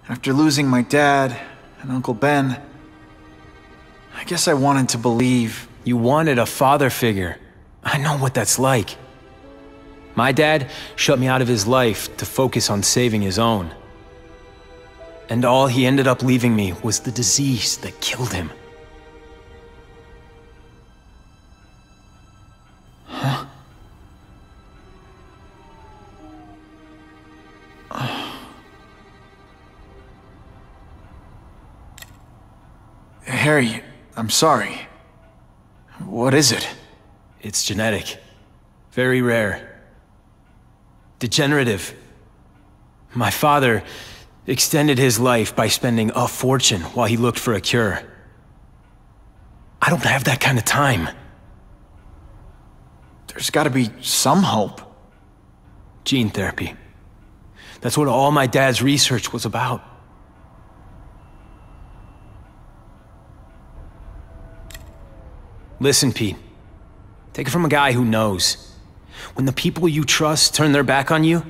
After losing my dad and Uncle Ben, I guess I wanted to believe. You wanted a father figure. I know what that's like. My dad shut me out of his life to focus on saving his own. And all he ended up leaving me was the disease that killed him. Huh? Harry, I'm sorry. What is it? It's genetic. Very rare. Degenerative. My father extended his life by spending a fortune while he looked for a cure. I don't have that kind of time. There's gotta be some hope. Gene therapy. That's what all my dad's research was about. Listen, Pete. Take it from a guy who knows. When the people you trust turn their back on you,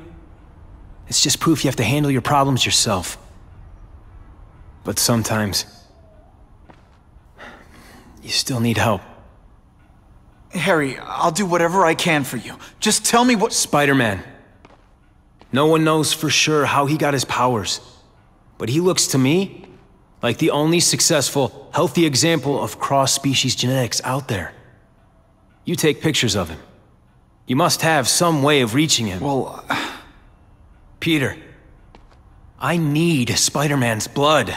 it's just proof you have to handle your problems yourself. But sometimes, you still need help. Harry, I'll do whatever I can for you. Just tell me what— Spider-Man. No one knows for sure how he got his powers, but he looks to me like the only successful, healthy example of cross-species genetics out there. You take pictures of him. You must have some way of reaching him. Well, Peter, I need Spider-Man's blood.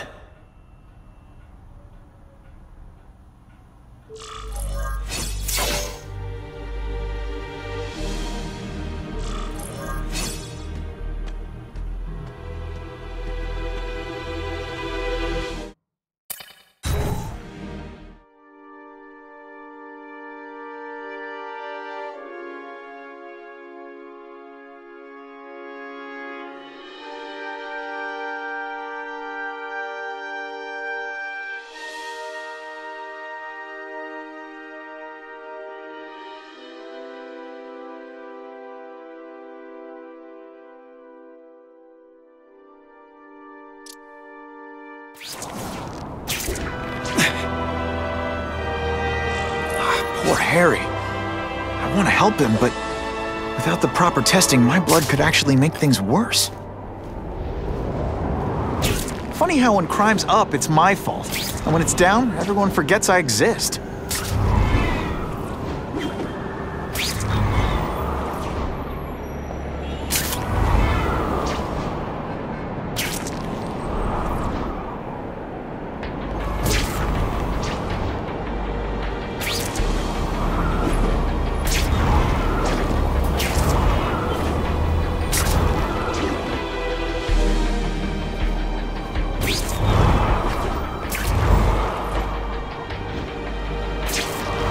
poor Harry. I want to help him, but without the proper testing, my blood could actually make things worse. Funny how when crime's up, it's my fault. And when it's down, everyone forgets I exist.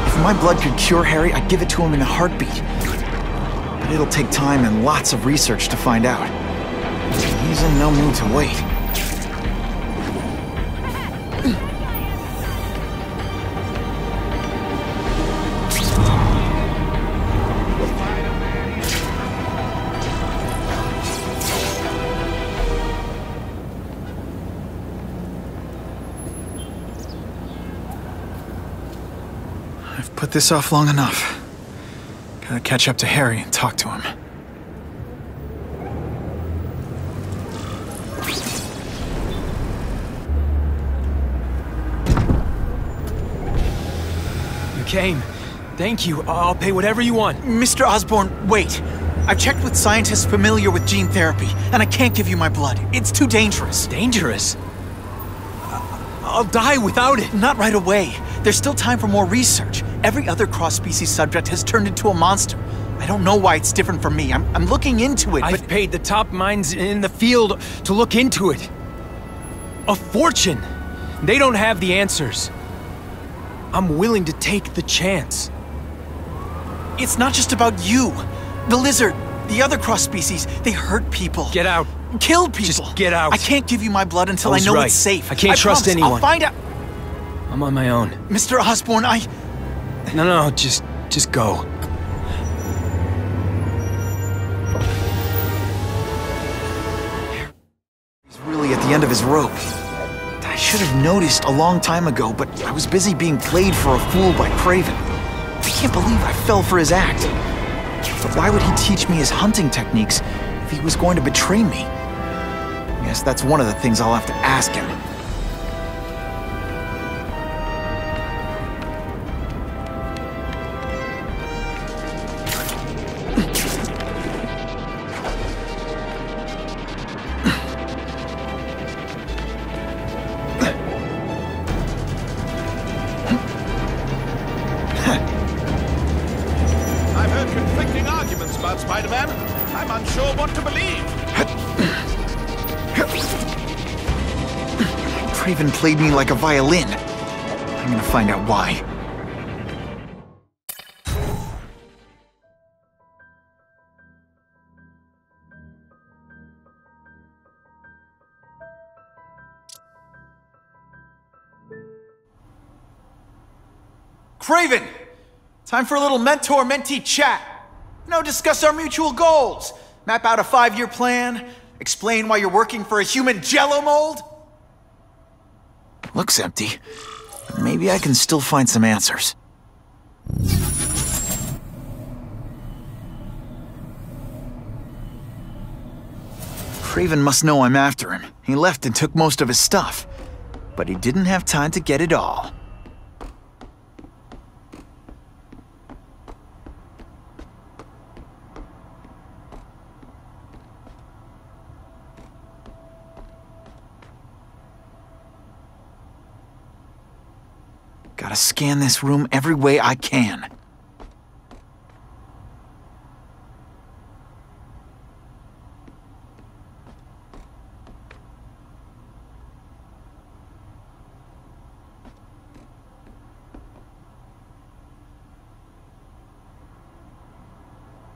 If my blood could cure Harry, I'd give it to him in a heartbeat. But it'll take time and lots of research to find out. He's in no mood to wait. I've put this off long enough. Gotta catch up to Harry and talk to him. You came. Thank you. I'll pay whatever you want. Mr. Osborn, wait. I've checked with scientists familiar with gene therapy, and I can't give you my blood. It's too dangerous. Dangerous? I'll die without it. Not right away. There's still time for more research. Every other cross-species subject has turned into a monster. I don't know why it's different from me. I'm looking into it, but I've paid the top minds in the field to look into it. A fortune. They don't have the answers. I'm willing to take the chance. It's not just about you. The lizard, the other cross-species, they hurt people. Get out. Kill people. Just get out. I can't give you my blood until I know it's safe. I can't trust anyone. I'll find out. I'm on my own. Mr. Osborn, No, just go. He's really at the end of his rope. I should have noticed a long time ago, but I was busy being played for a fool by Kraven. I can't believe I fell for his act. But why would he teach me his hunting techniques if he was going to betray me? I guess that's one of the things I'll have to ask him. Spider-Man. I'm unsure what to believe. Kraven played me like a violin. I'm gonna find out why. Kraven! Time for a little mentor-mentee chat. Discuss our mutual goals. Map out a 5-year plan. Explain why you're working for a human jello mold. Looks empty. But maybe I can still find some answers. Kraven must know I'm after him. He left and took most of his stuff. But he didn't have time to get it all. Gotta scan this room every way I can.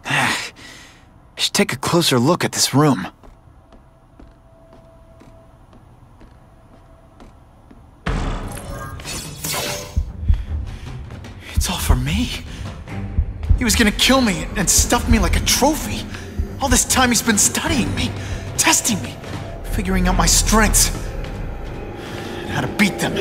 I should take a closer look at this room. It's all for me. He was gonna kill me and stuff me like a trophy. All this time he's been studying me, testing me, figuring out my strengths, and how to beat them.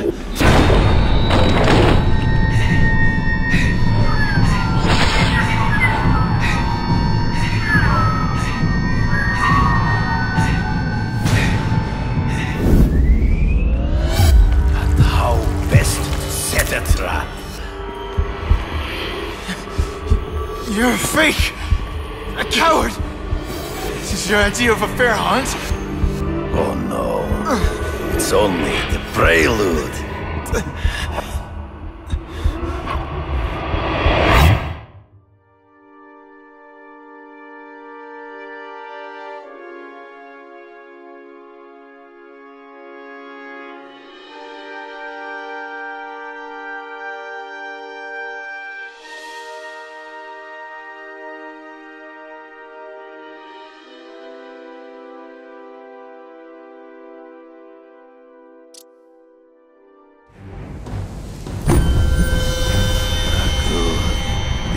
And how best to set a trap. You're a fake! A coward! This is your idea of a fair hunt? Oh no. It's only the prelude.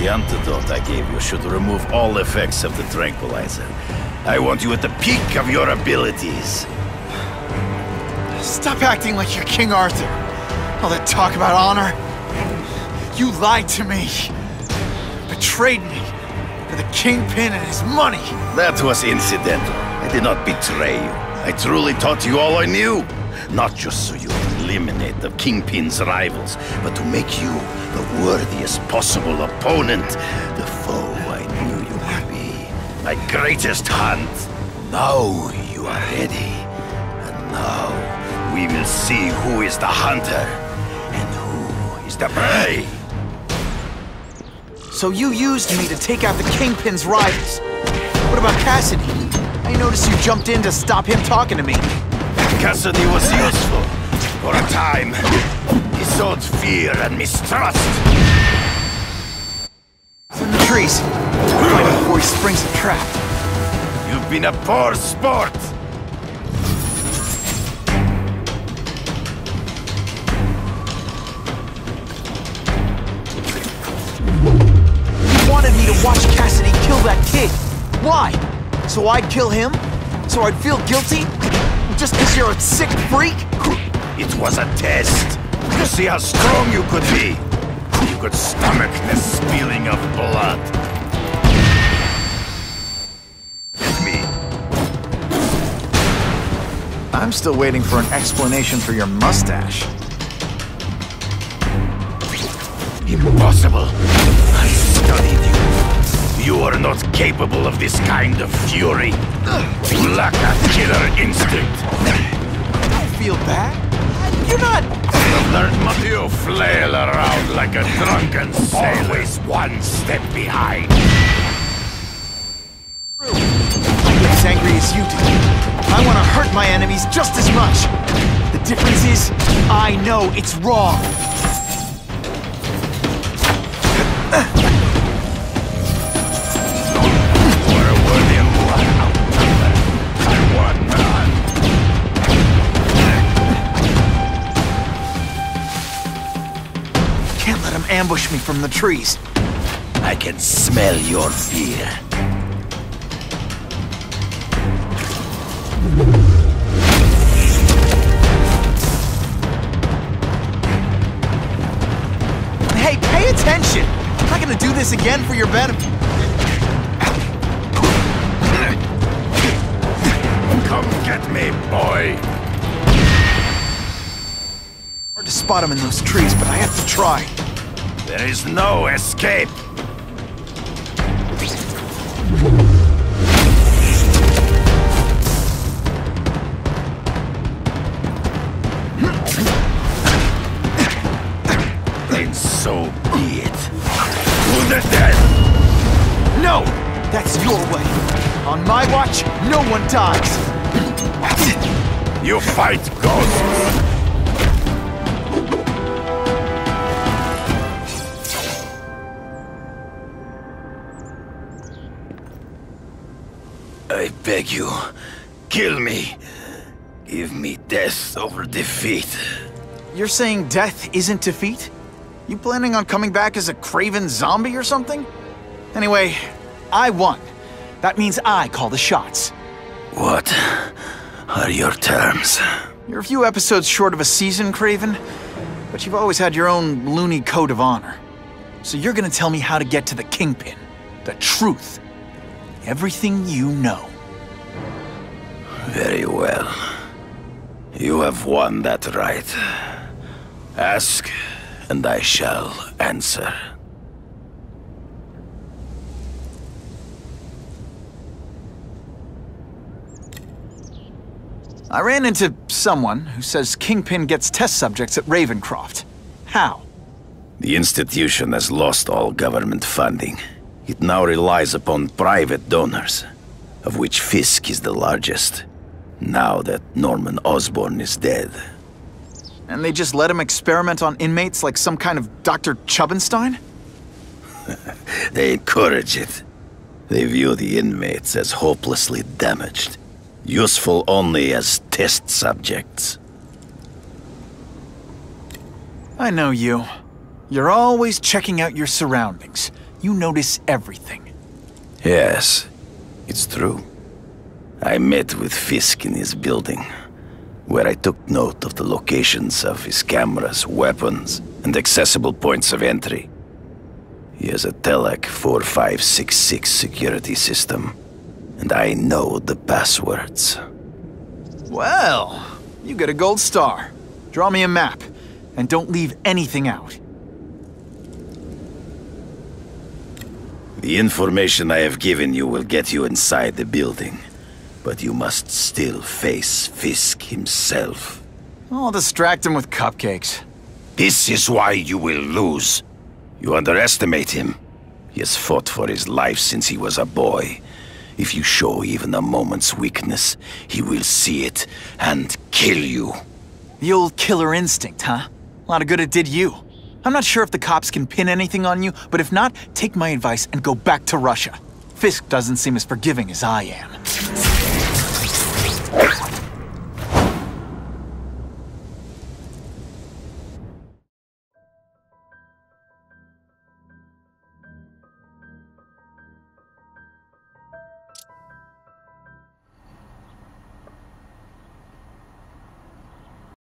The antidote I gave you should remove all effects of the tranquilizer. I want you at the peak of your abilities. Stop acting like you're King Arthur. All that talk about honor. You lied to me. Betrayed me. For the Kingpin and his money. That was incidental. I did not betray you. I truly taught you all I knew. Not just so you would eliminate the Kingpin's rivals, but to make you the worthiest possible opponent, the foe I knew you would be. My greatest hunt. Now you are ready. And now we will see who is the hunter and who is the prey. So you used me to take out the Kingpin's rivals. What about Cassidy? I noticed you jumped in to stop him talking to me. Cassidy was useful. For a time, he sowed fear and mistrust. It's in the trees. Find him before he springs the trap. You've been a poor sport. You wanted me to watch Cassidy kill that kid. Why? So I'd kill him? So I'd feel guilty? just because you're a sick freak? It was a test to see how strong you could be. You could stomach the spilling of blood. Get me. I'm still waiting for an explanation for your mustache. Impossible. I studied you. You are not capable of this kind of fury. You lack a killer instinct. Don't feel bad. You're not... You flail around like a drunken sailor. Always one step behind. I get as angry as you do. I want to hurt my enemies just as much. The difference is, I know it's wrong. Can't let him ambush me from the trees. I can smell your fear. Hey, pay attention! I'm not gonna do this again for your benefit. Come get me, boy. Hard to spot him in those trees, but I have to try. There is no escape. Then so be it. To the death! No! That's your way. On my watch, no one dies. You fight ghosts. I beg you, kill me. Give me death over defeat. You're saying death isn't defeat? You planning on coming back as a Kraven zombie or something? Anyway, I won. That means I call the shots. What are your terms? You're a few episodes short of a season, Kraven, but you've always had your own loony code of honor. So you're gonna tell me how to get to the Kingpin. The truth. Everything you know. Very well. You have won that right. Ask, and I shall answer. I ran into someone who says Kingpin gets test subjects at Ravencroft. How? The institution has lost all government funding. It now relies upon private donors, of which Fisk is the largest, now that Norman Osborn is dead. And they just let him experiment on inmates like some kind of Dr. Chubbenstein? They encourage it. They view the inmates as hopelessly damaged, useful only as test subjects. I know you. You're always checking out your surroundings. You notice everything. Yes, it's true. I met with Fisk in his building, where I took note of the locations of his cameras, weapons, and accessible points of entry. He has a Telec 4566 security system, and I know the passwords. Well, you get a gold star. Draw me a map, and don't leave anything out. The information I have given you will get you inside the building, but you must still face Fisk himself. I'll distract him with cupcakes. This is why you will lose. You underestimate him. He has fought for his life since he was a boy. If you show even a moment's weakness, he will see it and kill you. The old killer instinct, huh? A lot of good it did you. I'm not sure if the cops can pin anything on you, but if not, take my advice and go back to Russia. Fisk doesn't seem as forgiving as I am.